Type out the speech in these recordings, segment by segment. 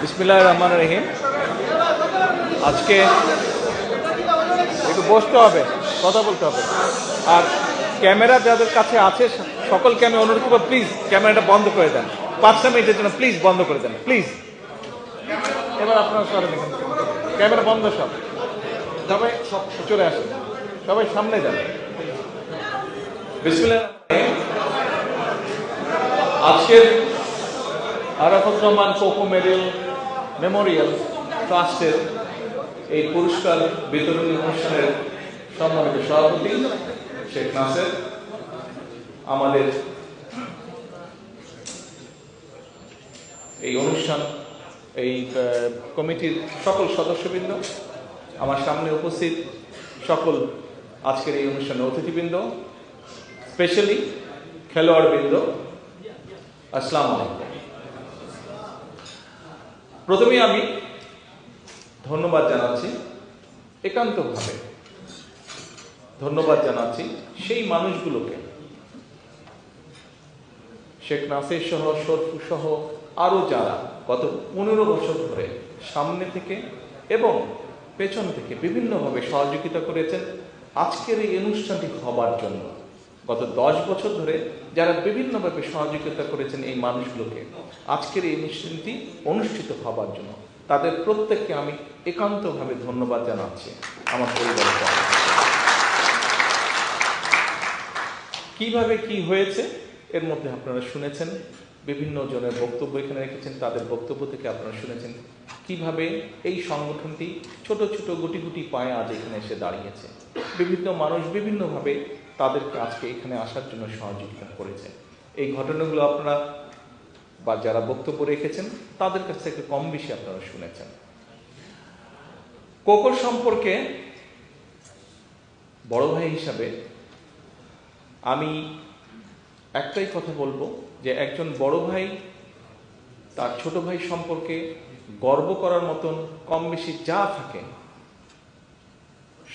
বিসমিল্লাহির রহমানির রহিম। আজকে একটু বসতে হবে, কথা বলতে হবে। আর ক্যামেরা যাদের কাছে আছে সকলকে আমি অনুরোধ করবো, প্লিজ ক্যামেরাটা বন্ধ করে দেন 5 মিনিটের জন্য, প্লিজ বন্ধ করে দেন প্লিজ। এবার আপনারা সরেন এখান থেকে, ক্যামেরা বন্ধ সব, সবাই সব চলে আসেন, সবাই সামনে যান। বিসমিল্লাহির রহমানির রহিম। আজকের আরাফাত রহমান কোকো মেমোরিয়াল ট্রাস্টের এই পুরস্কার বিতরণী অনুষ্ঠানের সম্মানিত সভাপতি শেখ নাসের, আমাদের এই অনুষ্ঠান এই কমিটির সকল সদস্যবৃন্দ, আমার সামনে উপস্থিত সকল আজকের এই অনুষ্ঠানের অতিথিবৃন্দ, স্পেশালি খেলোয়াড়বৃন্দ, আসসালামু আলাইকুম। প্রথমেই আমি ধন্যবাদ জানাচ্ছি, একান্তভাবে ধন্যবাদ জানাচ্ছি সেই মানুষগুলোকে, শেখ নাসির সহ, শরফু সহ আরো যারা গত 15 বছর ধরে সামনে থেকে এবং পেছন থেকে বিভিন্নভাবে সহযোগিতা করেছেন আজকের এই অনুষ্ঠানটি হবার জন্য। গত 10 বছর ধরে যারা বিভিন্নভাবে সহযোগিতা করেছেন এই মানুষগুলোকে আজকের এই অনুষ্ঠানটি অনুষ্ঠিত হবার জন্য, তাদের প্রত্যেককে আমি একান্তভাবে ধন্যবাদ জানাচ্ছি। আমার পরিবারের পক্ষ থেকে। কিভাবে কি হয়েছে এর মধ্যে আপনারা শুনেছেন, বিভিন্ন জনের বক্তব্য এখানে রেখেছেন, তাদের বক্তব্য থেকে আপনারা শুনেছেন কিভাবে এই সংগঠনটি ছোট ছোট গুটি গুটি পায়ে আজ এখানে এসে দাঁড়িয়েছে। বিভিন্ন মানুষ বিভিন্নভাবে তাদেরকে আজকে এখানে আসার জন্য সহযোগিতা করেছে। এই ঘটনাগুলো আপনারা বা যারা বক্তব্য রেখেছেন তাদের কাছ থেকে কম বেশি আপনারা শুনেছেন। কোকোর সম্পর্কে বড় ভাই হিসাবে আমি একটাই কথা বলবো যে একজন বড় ভাই তার ছোট ভাই সম্পর্কে গর্ব করার মতন কম বেশি যা থাকে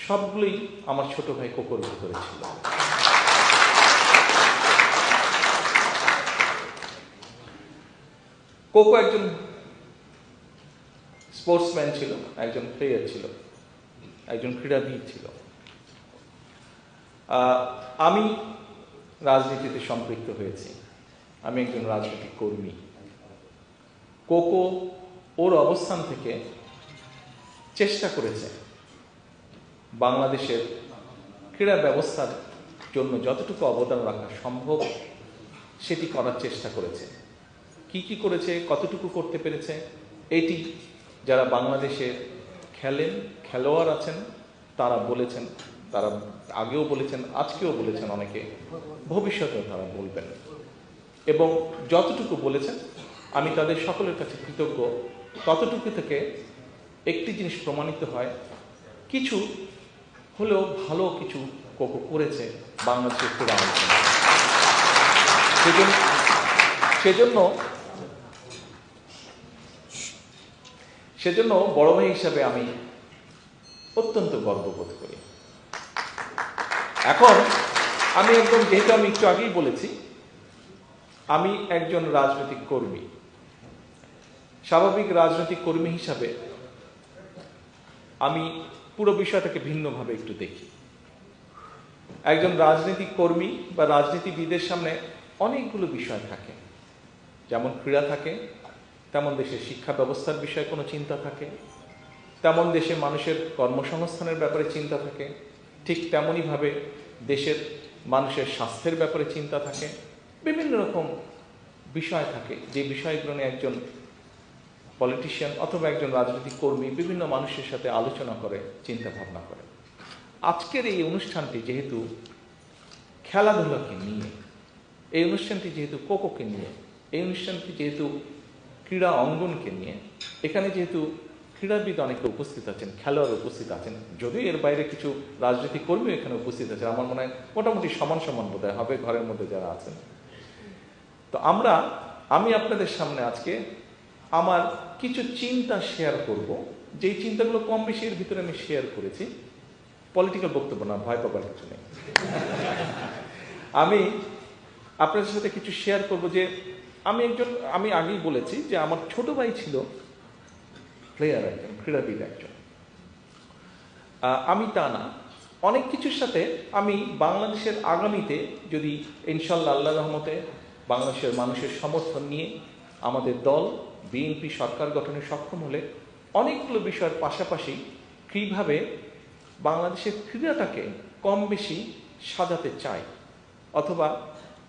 সবগুলোই আমার ছোট ভাই কোকোর ভিতরে ছিল। কোকো একজন স্পোর্টসম্যান ছিল, একজন প্লেয়ার ছিল, একজন ক্রীড়াবিদ ছিল। আমি রাজনীতিতে সম্পৃক্ত হয়েছি, আমি একজন রাজনৈতিক কর্মী। কোকো ওর অবস্থান থেকে চেষ্টা করেছে বাংলাদেশের ক্রীড়া ব্যবস্থার জন্য যতটুকু অবদান রাখা সম্ভব সেটি করার চেষ্টা করেছে। কি কি করেছে, কতটুকু করতে পেরেছে, এটি যারা বাংলাদেশে খেলেন, খেলোয়াড় আছেন তারা বলেছেন, তারা আগেও বলেছেন, আজকেও বলেছেন, অনেকে ভবিষ্যতেও তারা বলবেন। এবং যতটুকু বলেছেন আমি তাদের সকলের কাছে কৃতজ্ঞ। ততটুকু থেকে একটি জিনিস প্রমাণিত হয়, কিছু হলেও ভালো কিছু কোকো করেছে বাংলাদেশের ক্রীড়া অঙ্গনে। সেজন্য বড় ভাই হিসাবে আমি অত্যন্ত গর্ববোধ করি। এখন আমি একদম, যেহেতু আমি একটু আগেই বলেছি আমি একজন রাজনৈতিক কর্মী, স্বাভাবিক রাজনৈতিক কর্মী হিসাবে আমি পুরো বিষয়টাকে ভিন্নভাবে একটু দেখি। একজন রাজনৈতিক কর্মী বা রাজনীতিবিদের সামনে অনেকগুলো বিষয় থাকে, যেমন ক্রীড়া থাকে, তেমন দেশের শিক্ষা ব্যবস্থার বিষয়ে কোনো চিন্তা থাকে, তেমন দেশে মানুষের কর্মসংস্থানের ব্যাপারে চিন্তা থাকে, ঠিক তেমনইভাবে দেশের মানুষের স্বাস্থ্যের ব্যাপারে চিন্তা থাকে, বিভিন্ন রকম বিষয় থাকে যে বিষয়গুলো নিয়ে একজন পলিটিশিয়ান অথবা একজন রাজনৈতিক কর্মী বিভিন্ন মানুষের সাথে আলোচনা করে, চিন্তা ভাবনা করে। আজকের এই অনুষ্ঠানটি যেহেতু খেলাধুলাকে নিয়ে, এই অনুষ্ঠানটি যেহেতু কোকোকে নিয়ে, এই অনুষ্ঠানটি যেহেতু ক্রীড়া অঙ্গনকে নিয়ে, এখানে যেহেতু ক্রীড়াবিদ অনেকে উপস্থিত আছেন, খেলোয়াড় উপস্থিত আছেন, যদিও এর বাইরে কিছু রাজনৈতিক কর্মীও এখানে উপস্থিত আছেন, আমার মনে হয় মোটামুটি সমান সমান বোধহয় হবে ঘরের মধ্যে যারা আছেন। তো আমি আপনাদের সামনে আজকে আমার কিছু চিন্তা শেয়ার করব, যেই চিন্তাগুলো কম বেশি এর ভিতরে আমি শেয়ার করেছি। পলিটিক্যাল বক্তব্য না, ভয় পাবার কিছু নেই। আমি আপনাদের সাথে কিছু শেয়ার করব যে আমি আগেই বলেছি যে আমার ছোট ভাই ছিল প্লেয়ার একজন, ক্রীড়াবিদ একজন। আমি তা না, অনেক কিছুর সাথে আমি বাংলাদেশের আগামীতে যদি ইনশাল্লাহ আল্লাহ রহমতে বাংলাদেশের মানুষের সমর্থন নিয়ে আমাদের দল বিএনপি সরকার গঠনে সক্ষম হলে অনেকগুলো বিষয়ের পাশাপাশি কীভাবে বাংলাদেশের ক্রীড়াটাকে কম বেশি সাজাতে চাই, অথবা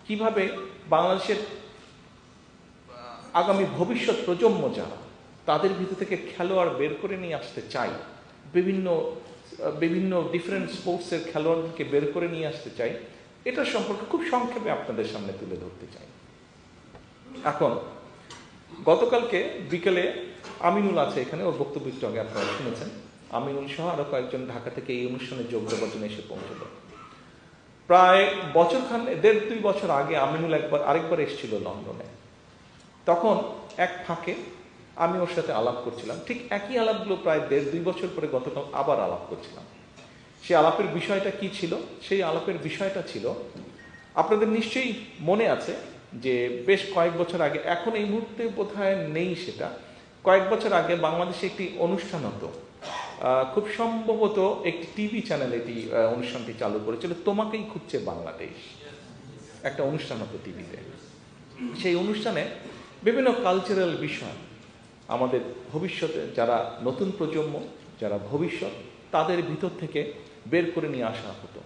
কিভাবে বাংলাদেশের আগামী ভবিষ্যৎ প্রজন্ম যারা তাদের ভিতর থেকে খেলোয়াড় বের করে নিয়ে আসতে চাই, বিভিন্ন ডিফারেন্ট স্পোর্টসের খেলোয়াড়দেরকে বের করে নিয়ে আসতে চাই, এটা সম্পর্কে খুব সংক্ষেপে আপনাদের সামনে তুলে ধরতে চাই। এখন গতকালকে বিকেলে আমিনুল আছে এখানে, ওর বক্তব্য একটু আগে আপনারা শুনেছেন। আমিনুল সহ আরো কয়েকজন ঢাকা থেকে এই অনুষ্ঠানে যোগ দেওয়ার জন্য এসে পৌঁছল। প্রায় দেড় দুই বছর আগে আমিনুল আরেকবার এসেছিল লন্ডনে। তখন এক ফাঁকে আমি ওর সাথে আলাপ করছিলাম, ঠিক একই আলাপগুলো প্রায় দেড় দুই বছর পরে গতকাল আবার আলাপ করছিলাম। সেই আলাপের বিষয়টা কি ছিল? সেই আলাপের বিষয়টা ছিল, আপনাদের নিশ্চয়ই মনে আছে যে বেশ কয়েক বছর আগে, এখন এই মুহূর্তে বোধহয় নেই সেটা, কয়েক বছর আগে বাংলাদেশে একটি অনুষ্ঠান হতো, খুব সম্ভবত একটি টিভি চ্যানেল এটি অনুষ্ঠানটি চালু করেছিল, তোমাকেই খুঁজছে বাংলাদেশ, একটা অনুষ্ঠান হতো টিভিতে। সেই অনুষ্ঠানে বিভিন্ন কালচারাল বিষয় আমাদের ভবিষ্যতে যারা নতুন প্রজন্ম, যারা ভবিষ্যৎ, তাদের ভিতর থেকে বের করে নিয়ে আসা হতো।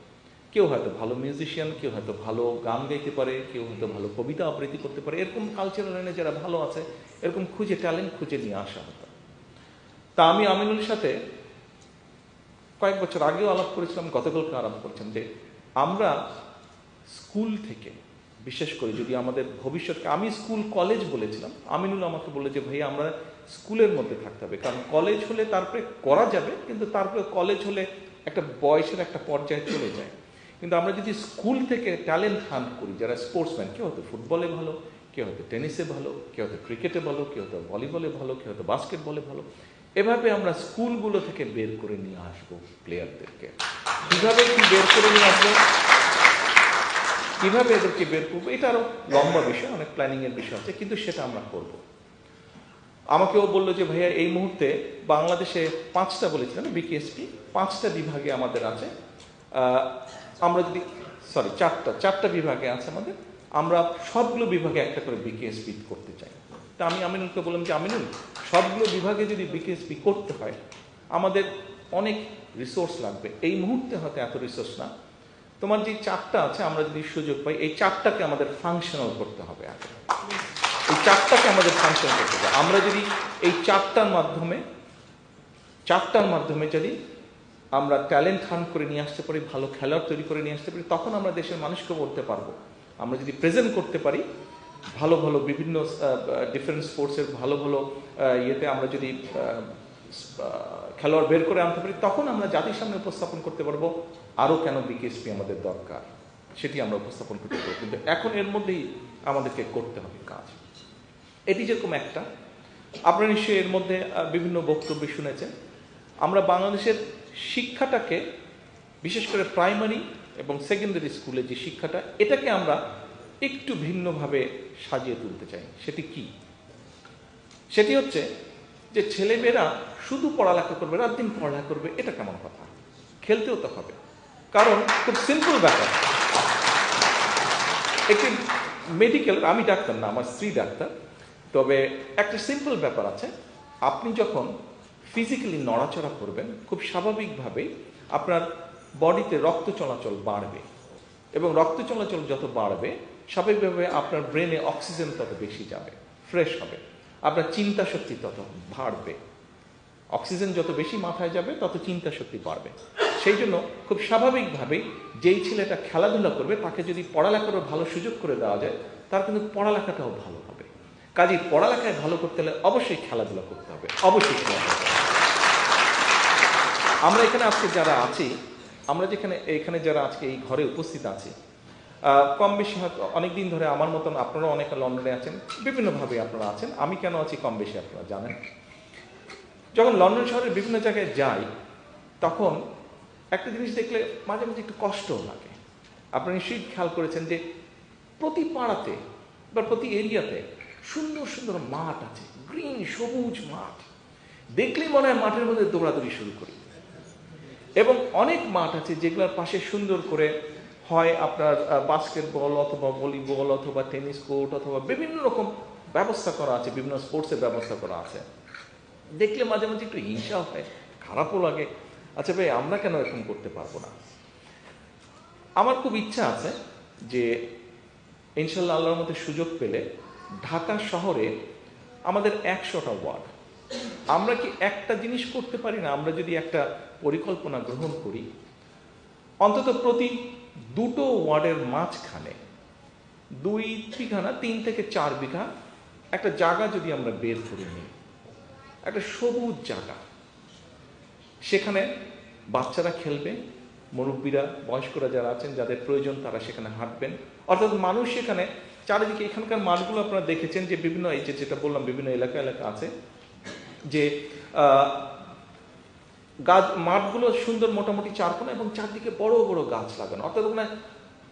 কেউ হয়তো ভালো মিউজিশিয়ান, কেউ হয়তো ভালো গান গাইতে পারে, কেউ হয়তো ভালো কবিতা আবৃত্তি করতে পারে, এরকম কালচারাল লাইনে যারা ভালো আছে এরকম ট্যালেন্ট খুঁজে নিয়ে আসা হতো। তা আমি আমিনুলের সাথে কয়েক বছর আগেও আলাপ করেছিলাম, গতকালকে আলাপ করছেন যে আমরা স্কুল থেকে, বিশেষ করে যদি আমাদের ভবিষ্যৎকে, আমি স্কুল কলেজ বলেছিলাম, আমিনুল আমাকে বলে যে ভাই আমরা স্কুলের মধ্যে থাকতে হবে, কারণ কলেজ হলে তারপরে করা যাবে, কিন্তু তারপরে কলেজ হলে একটা বয়সের একটা পর্যায়ে চলে যায়। কিন্তু আমরা যদি স্কুল থেকে ট্যালেন্ট হান্ট করি, যারা স্পোর্টসম্যান, কেউ হয়তো ফুটবলে ভালো, কেউ হয়তো টেনিসে ভালো, কেউ হয়তো ক্রিকেটে ভালো, কেউ হয়তো ভলিবলে ভালো, কেউ হয়তো বাস্কেটবলে ভালো, এভাবে আমরা স্কুলগুলো থেকে বের করে নিয়ে আসবো প্লেয়ারদেরকে। কিভাবে কি বের করে নিয়ে আসবো, কিভাবে এদেরকে বের করবো, এটা আরো লম্বা বিষয়, অনেক প্ল্যানিং এর বিষয় আছে, কিন্তু সেটা আমরা করব। আমাকেও বললো যে ভাইয়া এই মুহূর্তে বাংলাদেশে 5টা বলেছিলাম বিকেএসপি, 5টা বিভাগে আমাদের আছে, আমরা যদি চারটা বিভাগে আছে আমাদের, আমরা সবগুলো বিভাগে একটা করে বিকেএসপি করতে চাই। তা আমি আমিনুলকে বললাম যে আমিনুল, সবগুলো বিভাগে যদি বিকেএসপি করতে হয় আমাদের অনেক রিসোর্স লাগবে, এই মুহূর্তে হয়তো এত রিসোর্স না, তোমার যে 4টা আছে আমরা যদি সুযোগ পাই এই 4টাকে আমাদের ফাংশনাল করতে হবে আগে, এই 4টাকে আমাদের ফাংশন করতে হবে। আমরা যদি এই 4টার মাধ্যমে যদি আমরা ট্যালেন্ট হান্ট করে নিয়ে আসতে পারি, ভালো খেলোয়াড় তৈরি করে নিয়ে আসতে পারি, তখন আমরা দেশের মানুষকে বলতে পারবো। আমরা যদি প্রেজেন্ট করতে পারি ভালো ভালো বিভিন্ন ডিফারেন্ট স্পোর্টসের ভালো ভালো ইয়েতে আমরা যদি খেলোয়াড় বের করে আনতে পারি, তখন আমরা জাতির সামনে উপস্থাপন করতে পারবো আরও কেন বিকেএসপি আমাদের দরকার, সেটি আমরা উপস্থাপন করতে পারবো। কিন্তু এখন এর মধ্যেই আমাদেরকে করতে হবে কাজ। এটি যেরকম একটা, আপনারা নিশ্চয়ই এর মধ্যে বিভিন্ন বক্তব্য শুনেছেন, আমরা বাংলাদেশের শিক্ষাটাকে, বিশেষ করে প্রাইমারি এবং সেকেন্ডারি স্কুলে যে শিক্ষাটা, এটাকে আমরা একটু ভিন্নভাবে সাজিয়ে তুলতে চাই। সেটি কি? সেটি হচ্ছে যে ছেলেমেয়েরা শুধু পড়ালেখা করবে, রাত দিন পড়ালেখা করবে, এটা কেমন কথা? খেলতেও তো হবে। কারণ খুব সিম্পল ব্যাপার, একটি মেডিকেল, আমি ডাক্তার না, আমার স্ত্রী ডাক্তার, তবে একটা সিম্পল ব্যাপার আছে, আপনি যখন ফিজিক্যালি নড়াচড়া করবেন খুব স্বাভাবিকভাবেই আপনার বডিতে রক্ত চলাচল বাড়বে, এবং রক্ত চলাচল যত বাড়বে স্বাভাবিকভাবে আপনার ব্রেনে অক্সিজেন তত বেশি যাবে, ফ্রেশ হবে, আপনার চিন্তা শক্তি তত বাড়বে। অক্সিজেন যত বেশি মাথায় যাবে তত চিন্তা শক্তি বাড়বে। সেই জন্য খুব স্বাভাবিকভাবেই যেই ছেলেটা খেলাধুলা করবে তাকে যদি পড়ালেখারও ভালো সুযোগ করে দেওয়া যায়, তার কিন্তু পড়ালেখাটাও ভালো হবে। কাজেই পড়ালেখায় ভালো করতে হলে অবশ্যই খেলাধুলা করতে হবে, অবশ্যই খেলাধুলা করতে হবে। আমরা এখানে আজকে যারা আছি, আমরা এখানে যারা আজকে এই ঘরে উপস্থিত আছি, কম বেশি হয়তো অনেকদিন ধরে আমার মতন আপনারা অনেকে লন্ডনে আছেন, বিভিন্নভাবে আপনারা আছেন। আমি কেন আছি কম বেশি আপনারা জানেন। যখন লন্ডন শহরের বিভিন্ন জায়গায় যাই তখন একটা জিনিস দেখলে মাঝে মাঝে একটু কষ্টও লাগে। আপনারা নিশ্চয়ই খেয়াল করেছেন যে প্রতি পাড়াতে বা প্রতি এরিয়াতে সুন্দর সুন্দর মাঠ আছে, গ্রিন সবুজ মাঠ, দেখলেই মনে হয় মাঠের মধ্যে দৌড়াদৌড়ি শুরু করি। এবং অনেক মাঠ আছে যেগুলোর পাশে সুন্দর করে হয় আপনার বাস্কেটবল অথবা ভলিবল অথবা টেনিস কোর্ট অথবা বিভিন্ন রকম ব্যবস্থা করা আছে, বিভিন্ন স্পোর্টসের ব্যবস্থা করা আছে। দেখলে মাঝে মাঝে একটু হিংসা হয়, খারাপও লাগে। আচ্ছা ভাই, আমরা কেন এরকম করতে পারবো না? আমার খুব ইচ্ছা আছে যে ইনশাল্লাহ আল্লাহর মধ্যে সুযোগ পেলে ঢাকা শহরে আমাদের 100টা ওয়ার্ড, আমরা কি একটা জিনিস করতে পারি না? আমরা যদি একটা পরিকল্পনা গ্রহণ করি, অন্তত প্রতি 2টো ওয়ার্ডের মাঝখানে 2 বিঘা না 3 থেকে 4 বিঘা একটা জায়গা যদি আমরা বের করে নিই, একটা সবুজ জায়গা, সেখানে বাচ্চারা খেলবে, মুরব্বীরা বয়স্করা যারা আছেন যাদের প্রয়োজন তারা সেখানে হাঁটবেন। অর্থাৎ মানুষ সেখানে চারিদিকে, এখানকার মাঠগুলো আপনারা দেখেছেন যে বিভিন্ন, এই যেটা বললাম বিভিন্ন এলাকা আছে যে গাছ, মাঠগুলো সুন্দর মোটামুটি 4 কোণা এবং চারদিকে বড় বড় গাছ লাগানো, অর্থাৎ ওখানে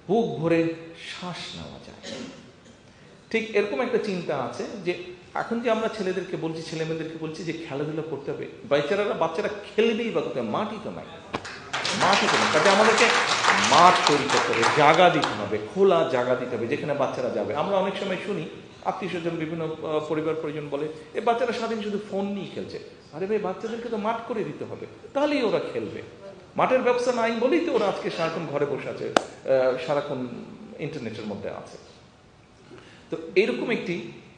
বুক ভরে শ্বাস নেওয়া যায়। ঠিক এরকম একটা চিন্তা আছে যে এখন যে আমরা ছেলেদেরকে বলছি, ছেলে মেয়েদেরকে বলছি যে খেলাধুলা করতে হবে, বাচ্চারা খেলবেই বা কোথায়? মাঠই তো নাই, কাজে আমাদেরকে মাঠ তৈরি করতে হবে, জায়গা দিতে হবে, খোলা জায়গা দিতে হবে যেখানে বাচ্চারা যাবে। আমরা অনেক সময় শুনি আত্মীয় স্বজন, বিভিন্ন পরিবার পরিজন বলে এই বাচ্চারা সারাদিন শুধু ফোন নিয়ে খেলছে। আরে ভাই, বাচ্চাদেরকে তো মাঠ করে দিতে হবে, তাহলেই ওরা খেলবে। মাঠের ব্যবস্থা নাই বলেই তো ওরা আজকে সারাক্ষণ ঘরে বসে আছে, সারাক্ষণ ইন্টারনেটের মধ্যে আছে। তো এইরকম একটি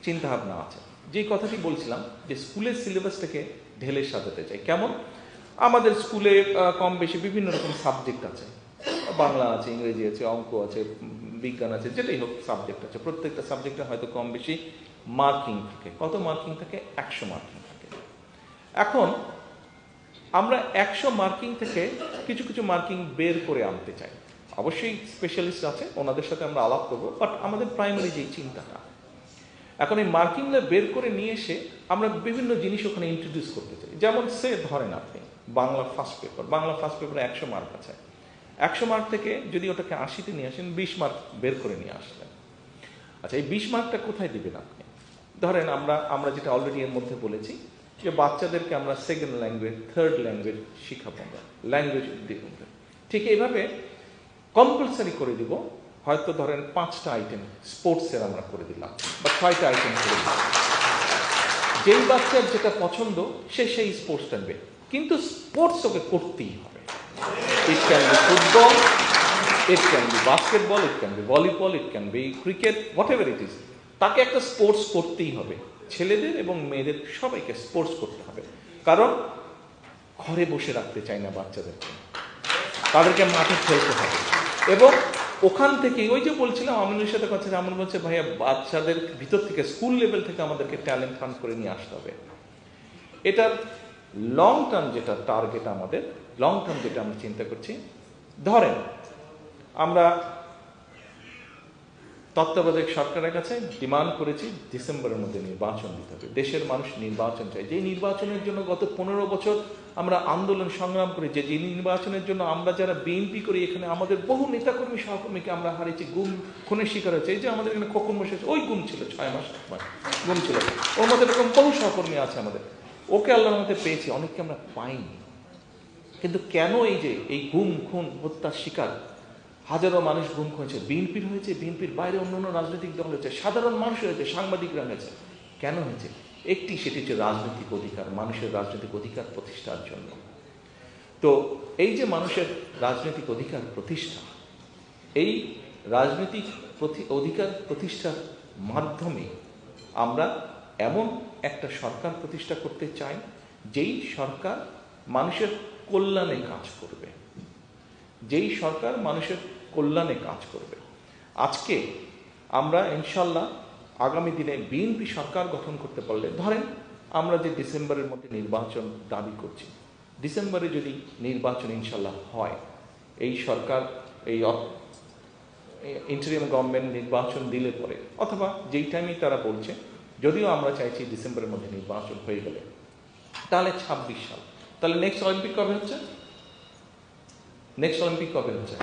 চিন্তা ভাবনা আছে। যে কথাটি বলছিলাম যে স্কুলের সিলেবাসটাকে ঢেলে সাজাতে চাই। কেমন? আমাদের স্কুলে কম বেশি বিভিন্ন রকম সাবজেক্ট আছে, বাংলা আছে, ইংরেজি আছে, অঙ্ক আছে, বিজ্ঞান আছে, যেটাই হোক সাবজেক্ট আছে। প্রত্যেকটা সাবজেক্টে হয়তো কম বেশি মার্কিং থাকে। কত মার্কিং থাকে? 100 মার্কিং থাকে। এখন আমরা 100 মার্কিং থেকে কিছু কিছু মার্কিং বের করে আনতে চাই। অবশ্যই স্পেশালিস্ট আছে, ওনাদের সাথে আমরা আলাপ করবো, বাট আমাদের প্রাইমারি যেই চিন্তাটা, এখন এই মার্কিংগুলো বের করে নিয়ে এসে আমরা বিভিন্ন জিনিস ওখানে ইন্ট্রোডিউস করতে চাই। যেমন ধরেন আপনি বাংলা ফার্স্ট পেপারে 100 মার্ক আছে, 100 মার্ক থেকে যদি ওটাকে 80তে নিয়ে আসেন, 20 মার্ক বের করে নিয়ে আসলেন। আচ্ছা, এই 20 মার্কটা কোথায় দিবেন আপনি? ধরেন আমরা যেটা অলরেডি এর মধ্যে বলেছি যে বাচ্চাদেরকে আমরা সেকেন্ড ল্যাঙ্গুয়েজ, থার্ড ল্যাঙ্গুয়েজ শিখাবো, আমরা ল্যাঙ্গুয়েজ দিব। ঠিক এইভাবে কম্পালসারি করে দিব। হয়তো ধরেন 5টা আইটেম স্পোর্টসের আমরা করে দিলাম, বা 6টা আইটেম করে দিলাম। যেই বাচ্চার যেটা পছন্দ সে সেই স্পোর্টস টানবে, কিন্তু স্পোর্টস ওকে করতেই হবে। It can be football, it can be basketball, it can be volleyball, it can be cricket, what ever it is, তাকে একটা স্পোর্টস করতেই হবে। ছেলেদের এবং মেয়েদের সবাইকে স্পোর্টস করতে হবে। কারণ ঘরে বসে রাখতে চাই না বাচ্চাদেরকে, তাদেরকে মাঠে খেলতে হবে। এবং ওখান থেকে ওই যে বলছিলাম আমিনুর সাথে কথা, আমার বলছে ভাইয়া বাচ্চাদের ভিতর থেকে, স্কুল লেভেল থেকে আমাদেরকে ট্যালেন্ট ফান্ড করে নিয়ে আসতে হবে। এটার লং টার্ম যেটা টার্গেট, আমাদের লং টার্ম যেটা আমরা চিন্তা করছি, ধরেন আমরা তত্ত্বাবধায়ক সরকারের কাছে ডিমান্ড করেছি ডিসেম্বরের মধ্যে নির্বাচন দিতে হবে। দেশের মানুষ নির্বাচন চাই। যে নির্বাচনের জন্য গত 15 বছর আমরা আন্দোলন সংগ্রাম করি, যে নির্বাচনের জন্য আমরা যারা বিএনপি করি, এখানে আমাদের বহু নেতাকর্মী সহকর্মীকে আমরা হারিয়েছি, গুম খুনের শিকার হয়েছে। এই যে আমাদের এখানে খোকন বসেছে, ওই গুম ছিল 6 মাস 8 মাস গুম ছিল। ওর মধ্যে এরকম বহু সহকর্মী আছে আমাদের, ওকে আল্লাহর মধ্যে পেয়েছি, অনেককে আমরা পাইনি। কিন্তু কেন এই যে এই গুম খুন হত্যার শিকার হাজারো মানুষ গুম হয়েছে, বিএনপির হয়েছে, বিএনপির বাইরে অন্য রাজনৈতিক দল হয়েছে, সাধারণ মানুষ হয়েছে, সাংবাদিকরা হয়েছে, কেন হয়েছে? সেটি হচ্ছে রাজনৈতিক অধিকার, মানুষের রাজনৈতিক অধিকার প্রতিষ্ঠার জন্য। তো এই যে মানুষের রাজনৈতিক অধিকার প্রতিষ্ঠা, এই রাজনৈতিক অধিকার প্রতিষ্ঠার মাধ্যমে আমরা এমন একটা সরকার প্রতিষ্ঠা করতে চাই যেই সরকার মানুষের কল্যাণে কাজ করবে, যেই সরকার মানুষের কল্যাণে কাজ করবে। আজকে আমরা ইনশাল্লাহ আগামী দিনে বিএনপি সরকার গঠন করতে পারলে, ধরেন আমরা যে ডিসেম্বরের মধ্যে নির্বাচন দাবি করছি, ডিসেম্বরে যদি নির্বাচন ইনশাল্লাহ হয়, এই সরকার এই ইন্টারিম গভর্নমেন্ট নির্বাচন দিলে পরে, অথবা যেই টাইমেই তারা বলছে, যদিও আমরা চাইছি ডিসেম্বরের মধ্যে নির্বাচন হয়ে গেলে, তাহলে 26 সাল, তাহলে নেক্সট অলিম্পিক কবে হচ্ছে? নেক্সট অলিম্পিক কবে হচ্ছে?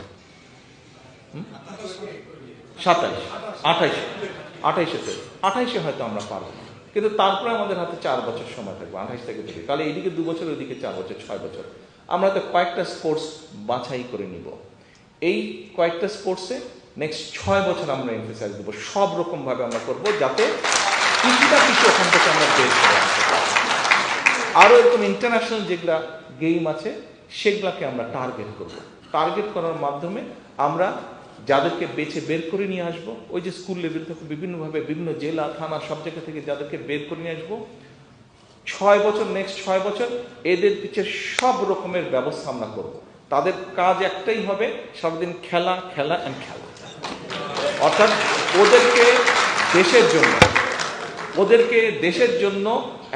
27, 28, 28 হয়তো আমরা পারবো না। কিন্তু তারপরে আমাদের হাতে 4 বছর সময় থাকবে, 28 থেকে থেকে, তাহলে এইদিকে 2 বছর, ওইদিকে 4 বছর, 6 বছর। আমরা তো কয়েকটা স্পোর্টস বাছাই করে নিব। এই কয়েকটা স্পোর্টসে নেক্সট 6 বছর আমরা এমফেসাইজ দেবো, সব রকমভাবে আমরা করবো, যাতে কিছুটা কিছু ওখান থেকে আমরা বের করে আনতে পারি। আরও এরকম ইন্টারন্যাশনাল যেগুলা গেম আছে সেগুলাকে আমরা টার্গেট করব। টার্গেট করার মাধ্যমে আমরা যাদেরকে বেছে বের করে নিয়ে আসবো, ওই যে স্কুল লেভেল থেকে বিভিন্নভাবে বিভিন্ন জেলা থানা সব জায়গা থেকে যাদেরকে বের করে নিয়ে আসবো, 6 বছর, নেক্সট 6 বছর এদের পিছিয়ে সব রকমের ব্যবস্থা আমরা করব। তাদের কাজ একটাই হবে, সারাদিন খেলা খেলা অ্যান্ড খেলা। অর্থাৎ ওদেরকে দেশের জন্য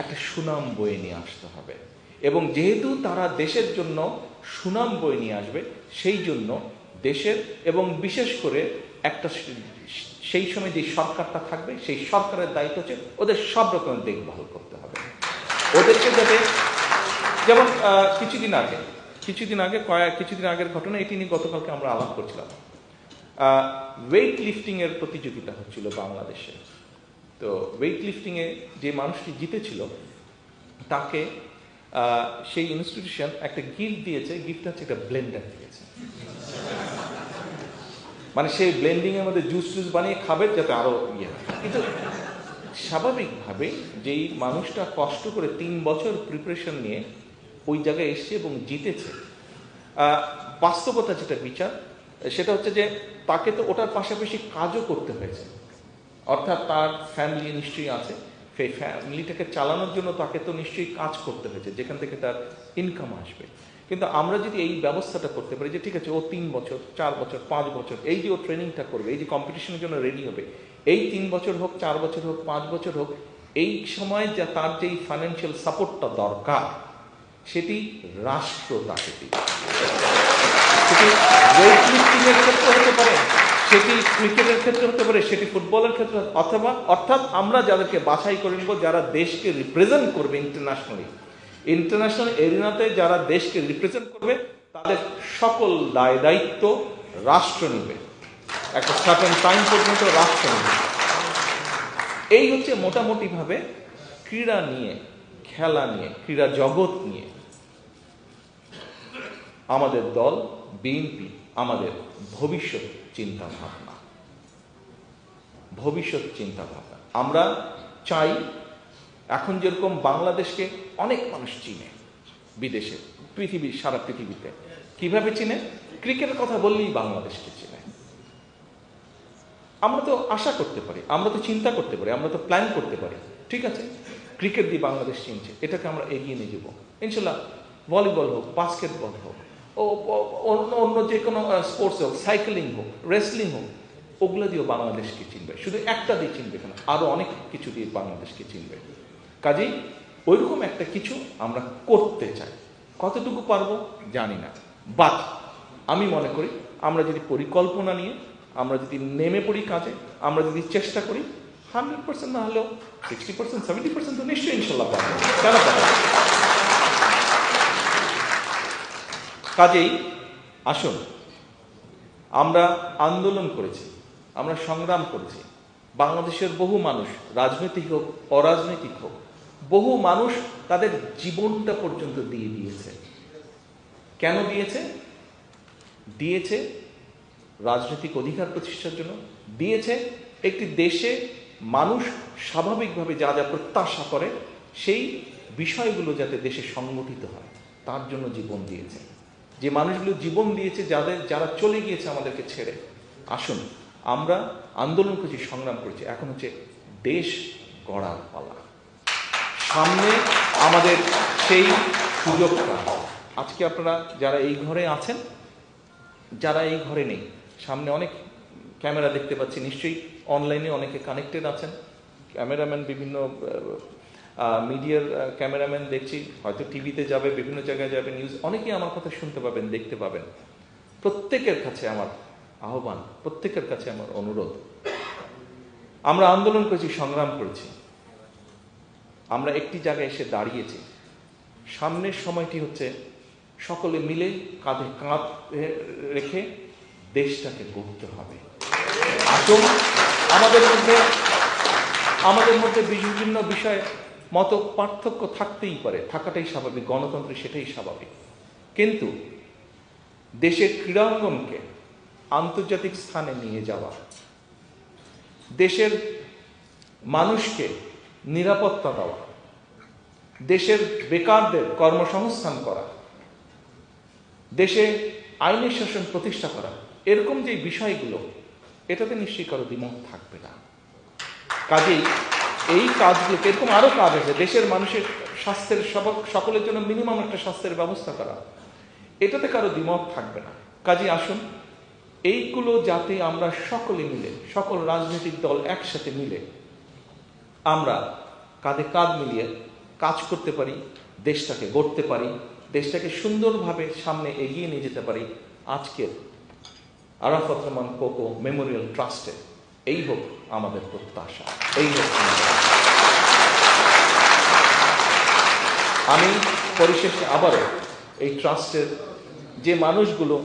একটা সুনাম বয়ে নিয়ে আসতে হবে। এবং যেহেতু তারা দেশের জন্য সুনাম বয়ে নিয়ে আসবে, সেই জন্য দেশের এবং বিশেষ করে একটা সেই সময় যে সরকারটা থাকবে, সেই সরকারের দায়িত্ব হচ্ছে ওদের সব রকমের দেখভাল করতে হবে। ওদেরকে যাতে, যেমন কিছুদিন আগের ঘটনা, এটি নিয়ে গতকালকে আমরা আলাপ করছিলাম। ওয়েট লিফটিংয়ের প্রতিযোগিতা হচ্ছিল বাংলাদেশে। তো ওয়েট লিফটিংয়ে যে মানুষটি জিতেছিল তাকে সেই ইনস্টিটিউশন একটা গিফট দিয়েছে। গিফটটা হচ্ছে একটা ব্লেন্ডার দিয়েছে, মানে সেই ব্লেন্ডিংয়ের মধ্যে জুস বানিয়ে খাবে যাতে আরও ইয়ে হয়। কিন্তু স্বাভাবিকভাবে যেই মানুষটা কষ্ট করে 3 বছর প্রিপারেশন নিয়ে ওই জায়গায় এসছে এবং জিতেছে, বাস্তবতা যেটা বিচার সেটা হচ্ছে যে তাকে তো ওটার পাশাপাশি কাজও করতে হয়েছে। অর্থাৎ তার ফ্যামিলি নিশ্চয়ই আছে, সেই ফ্যামিলিটাকে চালানোর জন্য তাকে তো নিশ্চয়ই কাজ করতে হয়েছে, যেখান থেকে তার ইনকাম আসবে। কিন্তু আমরা যদি এই ব্যবস্থাটা করতে পারি যে ঠিক আছে, ও 3 বছর, 4 বছর, 5 বছর এই যে ও ট্রেনিংটা করবে, এই যে কম্পিটিশনের জন্য রেডি হবে, এই 3 বছর হোক, 4 বছর হোক, 5 বছর হোক, এই সময় যা তার যেই ফাইন্যান্সিয়াল সাপোর্টটা দরকার সেটি রাষ্ট্র তাকে দিবে। সেটি ওয়েট লিফটিংয়ের ক্ষেত্রে হতে পারে, সেটি ক্রিকেটের ক্ষেত্রে হতে পারে, সেটি ফুটবলের ক্ষেত্রে, অর্থাৎ আমরা যাদেরকে বাছাই করে নেব যারা দেশকে রিপ্রেজেন্ট করবে ইন্টারন্যাশনাল এরিনাতে, যারা দেশকে রিপ্রেজেন্ট করবে, তাদের সকল দায় দায়িত্ব রাষ্ট্র নেবে, একটা সার্টেন টাইম পর্যন্ত রাষ্ট্র নেবে। এই হচ্ছে মোটামুটিভাবে ক্রীড়া নিয়ে, খেলা নিয়ে, ক্রীড়া জগৎ নিয়ে আমাদের দল বিএনপি আমাদের ভবিষ্যৎ চিন্তা ভাবনা। আমরা চাই, এখন যেরকম বাংলাদেশকে অনেক মানুষ চিনে বিদেশে, সারা পৃথিবীতে। কিভাবে চিনে? ক্রিকেটের কথা বললেই বাংলাদেশকে চিনে। আমরা তো আশা করতে পারি, আমরা তো চিন্তা করতে পারি, আমরা তো প্ল্যান করতে পারি, ঠিক আছে ক্রিকেট দিয়ে বাংলাদেশ চিনছে, এটাকে আমরা এগিয়ে নিয়ে যাবো ইনশাল্লাহ। ভলিবল হোক, বাস্কেটবল হোক, অন্য যে কোনো স্পোর্টস হোক, সাইকেলিং হোক, রেসলিং হোক, ওগুলো দিয়েও বাংলাদেশকে চিনবে। শুধু একটা দিয়ে চিনবে কেন, আরো অনেক কিছু দিয়ে বাংলাদেশকে চিনবে। কাজেই ওইরকম একটা কিছু আমরা করতে চাই। কতটুকু পারবো জানি না, বাট আমি মনে করি আমরা যদি পরিকল্পনা নিয়ে আমরা যদি নেমে পড়ি কাজে, আমরা যদি চেষ্টা করি, 100% না হলেও 60%, 70% তো নিশ্চয়ই ইনশাল্লাহ পারবো। কেন পারবো? কাজেই আসুন, আমরা আন্দোলন করেছি, আমরা সংগ্রাম করেছি। বাংলাদেশের বহু মানুষ, রাজনৈতিক হোক অরাজনৈতিক হোক, বহু মানুষ তাদের জীবনটা পর্যন্ত দিয়ে দিয়েছে। কেন দিয়েছে? দিয়েছে রাজনৈতিক অধিকার প্রতিষ্ঠার জন্য, দিয়েছে একটি দেশে মানুষ স্বাভাবিকভাবে যা যা প্রত্যাশা করে সেই বিষয়গুলো যাতে দেশে সংগঠিত হয়, তার জন্য জীবন দিয়েছে। যে মানুষগুলো জীবন দিয়েছে, যারা চলে গিয়েছে আমাদেরকে ছেড়ে, আসুন আমরা আন্দোলন করেছি, সংগ্রাম করেছি, এখন হচ্ছে দেশ গড়ার পালা। সামনে আমাদের সেই সুযোগটা। আজকে আপনারা যারা এই ঘরে আছেন, যারা এই ঘরে নেই, সামনে অনেক ক্যামেরা দেখতে পাচ্ছি, নিশ্চয়ই অনলাইনে অনেকে কানেক্টেড আছেন, ক্যামেরাম্যান, বিভিন্ন মিডিয়ার ক্যামেরাম্যান দেখছি, হয়তো টিভিতে যাবে, বিভিন্ন জায়গায় যাবে, নিউজ, অনেকেই আমার কথা শুনতে পাবেন, দেখতে পাবেন। প্রত্যেকের কাছে আমার আহ্বান, প্রত্যেকের কাছে আমার অনুরোধ, আমরা আন্দোলন করেছি, সংগ্রাম করেছি, আমরা একটি জায়গায় এসে দাঁড়িয়েছি। সামনের সময়টি হচ্ছে সকলে মিলে কাঁধে কাঁধ রেখে দেশটাকে গড়তে হবে। আসুন আমাদের মধ্যে আমাদের মধ্যে বিভিন্ন বিষয়ে মত পার্থক্য থাকতেই পারে, থাকাটাই স্বাভাবিক, গণতন্ত্রে সেটাই স্বাভাবিক। কিন্তু দেশের ক্রীড়াঙ্গনকে আন্তর্জাতিক স্থানে নিয়ে যাওয়া, দেশের মানুষকে নিরাপত্তা দেওয়া, দেশের বেকারদের কর্মসংস্থান করা, দেশে আইনের শাসন প্রতিষ্ঠা করা, এরকম যে বিষয়গুলো, এটাতে নিশ্চয়ই কারো দ্বিমত থাকবে না। কাজেই এই কাজগুলোকে, এরকম আরো কাজ আছে, দেশের মানুষের স্বাস্থ্যের সকলের জন্য মিনিমাম একটা স্বাস্থ্যের ব্যবস্থা করা, এটাতে কারো দ্বিমত থাকবে না। কাজেই আসুন এইগুলো যাতে আমরা সকলে মিলে, সকল রাজনৈতিক দল একসাথে মিলে আমরা কাঁধে কাঁধ মিলিয়ে কাজ করতে পারি, দেশটাকে গড়তে পারি, দেশটাকে সুন্দরভাবে সামনে এগিয়ে নিয়ে যেতে পারি। আজকের আরাফাত রহমান কোকো মেমোরিয়াল ট্রাস্টে এই হোক আমাদের প্রত্যাশা, এই হোক। আমি পরিশেষে আবারও এই ট্রাস্টের যে মানুষগুলো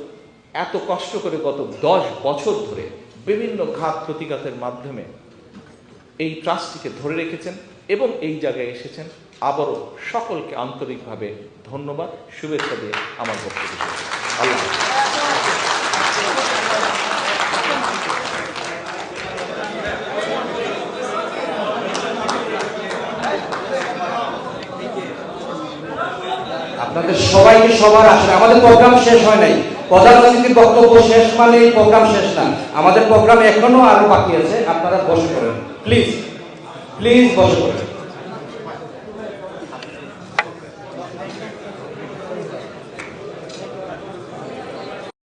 এত কষ্ট করে গত 10 বছর ধরে বিভিন্ন ঘাত প্রতিঘাতের মাধ্যমে এই ট্রাস্টটিকে ধরে রেখেছেন এবং এই জায়গায় এসেছেন, আবারও সকলকে আন্তরিকভাবে ধন্যবাদ, শুভেচ্ছা দিয়ে আমার বক্তব্য শেষ করছি। আল্লাহ আপনাদের সবাইকে সবার আসলে আমাদের প্রোগ্রাম শেষ হয় নাই। প্রধান অতিথির বক্তব্য শেষ মানে এই প্রোগ্রাম শেষ না, আমাদের প্রোগ্রাম এখনো আরো বাকি আছে। আপনারা বসে পড়েন, প্লিজ প্লিজ বসে পড়েন।